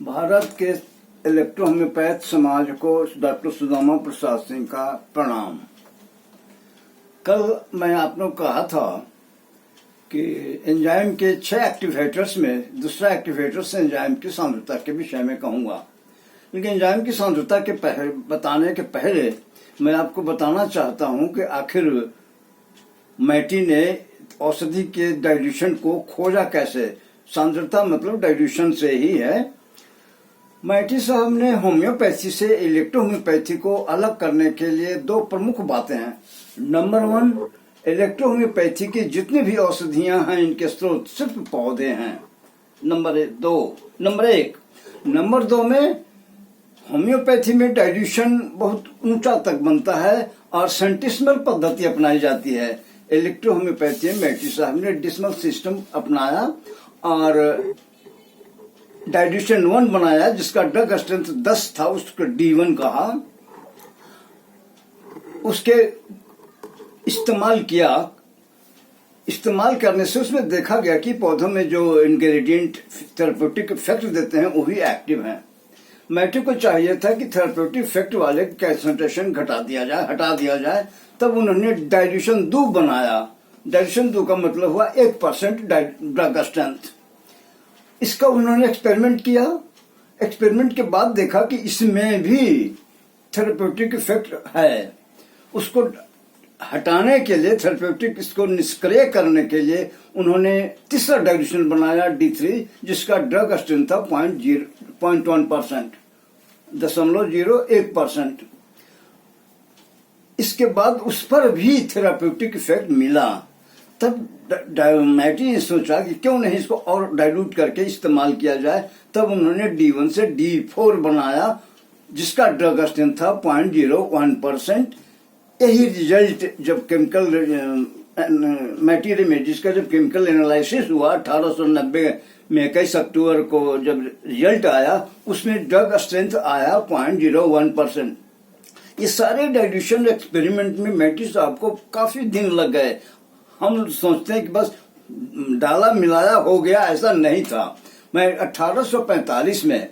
भारत के इलेक्ट्रोहोम्योपैथ समाज को डॉक्टर सुदामा प्रसाद सिंह का प्रणाम। कल मैं आपने कहा था कि एंजाइम के 6 एक्टिवेटर्स में दूसरा एक्टिवेटर्स एंजाइम की सांद्रता के विषय में कहूंगा, लेकिन एंजाइम की सांद्रता के बताने के पहले मैं आपको बताना चाहता हूं कि आखिर मैटी ने औषधि के डाइल्यूशन को खोजा कैसे। सांद्रता मतलब डाइल्यूशन से ही है। मैटी साहब ने होम्योपैथी से इलेक्ट्रोहोम्योपैथी को अलग करने के लिए 2 प्रमुख बातें हैं। नंबर 1, इलेक्ट्रोहोम्योपैथी की जितनी भी औषधियां हैं इनके स्रोत सिर्फ पौधे हैं। नंबर 2 में होम्योपैथी में डाइल्यूशन बहुत ऊंचा तक बनता है और सेंटिसिमल पद्धति अपनाई जाती है। इलेक्ट्रोहोम्योपैथी में मैटी साहब ने डिसिमल सिस्टम अपनाया और डाइल्यूशन 1 बनाया, जिसका ड्रग स्ट्रेंथ 10 था, उसको D1 कहा। उसके इस्तेमाल करने से उसमें देखा गया कि पौधों में जो इंग्रेडिएंट थेरेप्यूटिक इफेक्ट देते हैं वो भी एक्टिव हैं। मैटी को चाहिए था कि थेरेप्यूटिक इफेक्ट वाले कंसंट्रेशन हटा दिया जाए। तब उन्होंने डाइल्यूशन 2 बनाया। डाइल्यूशन 2 का मतलब हुआ 1% ड्रग स्ट्रेंथ। इसका उन्होंने एक्सपेरिमेंट किया। एक्सपेरिमेंट के बाद देखा कि इसमें भी थेरेप्यूटिक इफेक्ट है। उसको हटाने के लिए, थेरेप्यूटिक इसको निष्क्रिय करने के लिए उन्होंने तीसरा डाइल्यूशन बनाया D3, जिसका ड्रग स्ट्रेंथ था 0.1%, 0.01%। इसके बाद उस पर भी थेरेप्यूटिक इफेक्ट मिला। तब मैटी ने सोचा कि क्यों नहीं इसको और डाइल्यूट करके इस्तेमाल किया जाए। तब उन्होंने D1 से D4 बनाया, जिसका ड्रग स्ट्रेंथ था 0.01%। यही रिजल्ट जब मैटी रेमेडीज का जब केमिकल एनालिसिस हुआ 1890 में 21 अक्टूबर को जब रिजल्ट आया, उसमें ड्रग स्ट्रेंथ आया 0.01%। ये सारे डाइल्यूशन एक्सपेरिमेंट में मैटी साहब को काफी दिन लग गए। हम सोचते हैं कि बस डाला मिलाया हो गया, ऐसा नहीं था। मैं 1845 में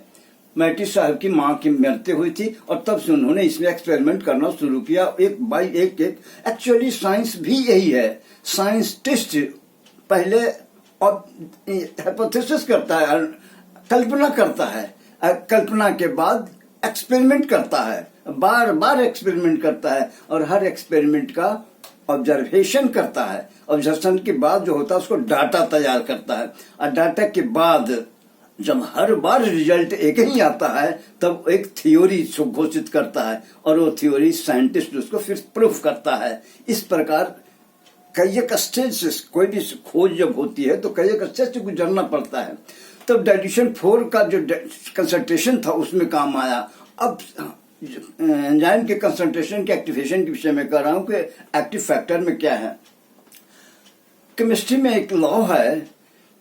मैटी साहब की मां की मृत्यु हुई थी और तब से उन्होंने इसमें एक्सपेरिमेंट करना शुरू किया, एक बाई एक। एक्चुअली साइंस भी यही है। साइंस टेस्ट पहले और हाइपोथेसिस करता है, कल्पना करता है, कल्पना के बाद एक्सपेरिमेंट करता है, बार बार एक्सपेरिमेंट करता है और हर एक्सपेरिमेंट का ऑब्जर्वेशन करता है। ऑब्जर्वेशन के बाद जो होता है उसको डाटा तैयार करता है और डाटा के बाद जब हर बार रिजल्ट एक ही आता है तब एक थ्योरी घोषित करता है और वो थ्योरी साइंटिस्ट उसको फिर प्रूफ करता है। इस प्रकार कई एक स्टेज से कोई भी खोज जब होती है तो कई एक स्टेज से गुजरना पड़ता है। तब डाइल्यूशन 4 का जो कंसंट्रेशन था उसमें काम आया। अब एंजाइम के कंसंट्रेशन के एक्टिवेशन के विषय में कह रहा हूं कि एक्टिव फैक्टर में क्या है। केमिस्ट्री में एक लॉ है,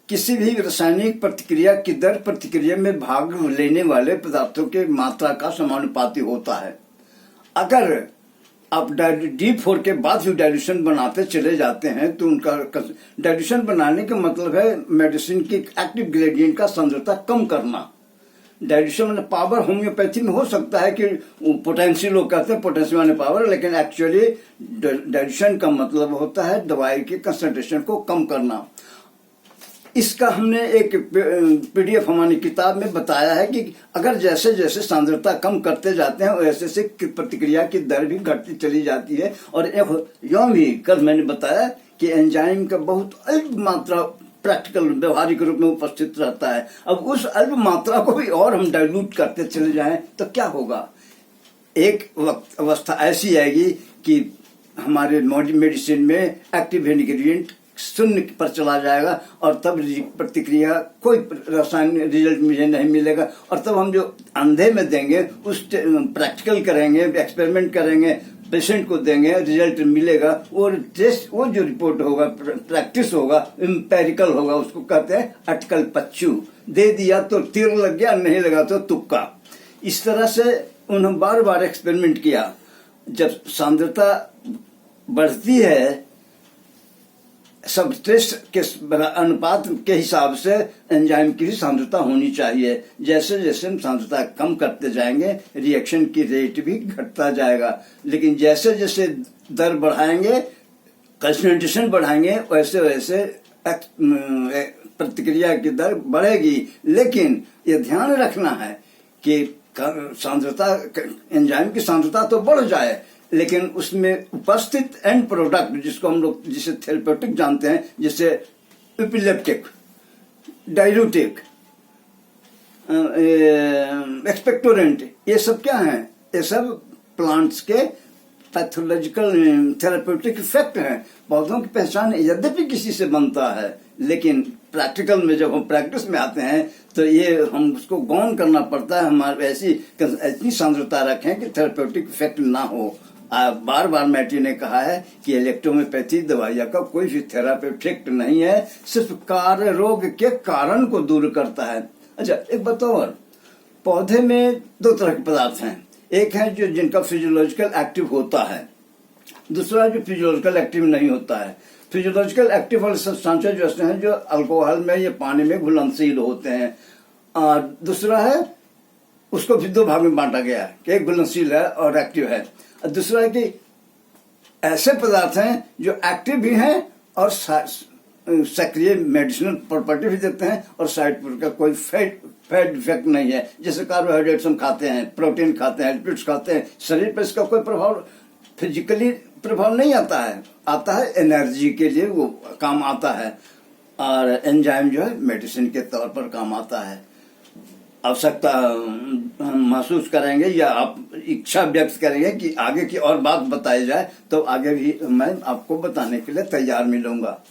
किसी भी रासायनिक प्रतिक्रिया की दर प्रतिक्रिया में भाग लेने वाले पदार्थों के मात्रा का समानुपाती होता है। अगर आप D4 के बाद भी डाइल्यूशन बनाते चले जाते हैं तो उनका डाइल्यूशन बनाने का मतलब है मेडिसिन की एक्टिव ग्रेडियंट का सांद्रता कम करना। डाइल्यूशन में पावर होम्योपैथी में हो सकता है कि पोटेंशियल, लोग कहते हैं पोटेंशियल माने पावर, लेकिन एक्चुअली डाइल्यूशन का मतलब होता है दवाई के कंसंट्रेशन को कम करना। इसका हमने एक PDF हमारी किताब में बताया है कि अगर जैसे जैसे सांद्रता कम करते जाते हैं वैसे से प्रतिक्रिया की दर भी घटती चली जाती है। और यह भी कल मैंने बताया कि एंजाइम का बहुत अल्प मात्रा प्रैक्टिकल व्यवहारिक रूप में उपस्थित रहता है। अब उस अल्प मात्रा को भी और हम डाइल्यूट करते चले जाएं तो क्या होगा। एक अवस्था ऐसी आएगी कि हमारे मेडिसिन में एक्टिव इंग्रेडिएंट 0 पर चला जाएगा और तब प्रतिक्रिया कोई रासायनिक रिजल्ट मुझे नहीं मिलेगा। और तब हम जो अंधे में देंगे, उस प्रैक्टिकल करेंगे, एक्सपेरिमेंट करेंगे, पेशेंट को देंगे, रिजल्ट मिलेगा। वो टेस्ट, वो जो रिपोर्ट होगा, प्रैक्टिस होगा, एम्पेरिकल होगा, उसको कहते हैं अटकल पच्चू। दे दिया तो तीर लग गया, नहीं लगा तो तुक्का। इस तरह से उन्होंने बार बार एक्सपेरिमेंट किया। जब सांद्रता बढ़ती है सबस्ट्रेट के अनुपात के हिसाब से एंजाइम की भी सांद्रता होनी चाहिए। जैसे जैसे हम सांद्रता कम करते जाएंगे रिएक्शन की रेट भी घटता जाएगा, लेकिन जैसे जैसे दर बढ़ाएंगे, कंसंट्रेशन बढ़ाएंगे, वैसे वैसे प्रतिक्रिया की दर बढ़ेगी। लेकिन ये ध्यान रखना है कि सांद्रता, एंजाइम की सांद्रता तो बढ़ जाए, लेकिन उसमें उपस्थित एंड प्रोडक्ट, जिसको हम लोग जिसे थेरेप्यूटिक जानते हैं, जैसे एपिलेप्टिक, डायलूटिक, एक्सपेक्टोरेंट, ये सब क्या है? ये सब प्लांट्स के पैथोलॉजिकल थेरेप्यूटिक इफेक्ट है। पौधों की पहचान यद्यपि किसी से बनता है, लेकिन प्रैक्टिकल में जब हम प्रैक्टिस में आते हैं तो ये हम उसको गौन करना पड़ता है। हमारे ऐसी सांद्रता रखें कि थेरेप्यूटिक इफेक्ट ना हो। बार बार मैटी ने कहा है कि इलेक्ट्रोहोम्योपैथी दवाइयों का कोई भी थेरापेटिक नहीं है, सिर्फ कार्य रोग के कारण को दूर करता है। अच्छा, एक बताओ, पौधे में दो तरह के पदार्थ हैं। एक है जो जिनका फिजियोलॉजिकल एक्टिव होता है, दूसरा जो फिजियोलॉजिकल एक्टिव नहीं होता है। फिजियोलॉजिकल एक्टिव वाले सब्सटेंस जो ऐसे हैं जो अल्कोहल में या पानी में घुलनशील होते हैं, और दूसरा है, उसको भी दो भाग में बांटा गया है कि एक घुलनशील है और एक्टिव है। और दूसरा है कि ऐसे पदार्थ हैं जो एक्टिव भी हैं और सक्रिय मेडिसिनल प्रॉपर्टी भी देते हैं, और साइड का कोई फैट इफेक्ट नहीं है। जैसे कार्बोहाइड्रेट्स हम खाते हैं, प्रोटीन खाते हैं, लिपिड्स खाते हैं, शरीर पर इसका कोई प्रभाव, फिजिकली प्रभाव नहीं आता है एनर्जी के लिए वो काम आता है। और एंजाइम जो है मेडिसिन के तौर पर काम आता है। आवश्यकता हम महसूस करेंगे या आप इच्छा व्यक्त करेंगे कि आगे की और बात बताई जाए, तो आगे भी मैं आपको बताने के लिए तैयार मिलूंगा।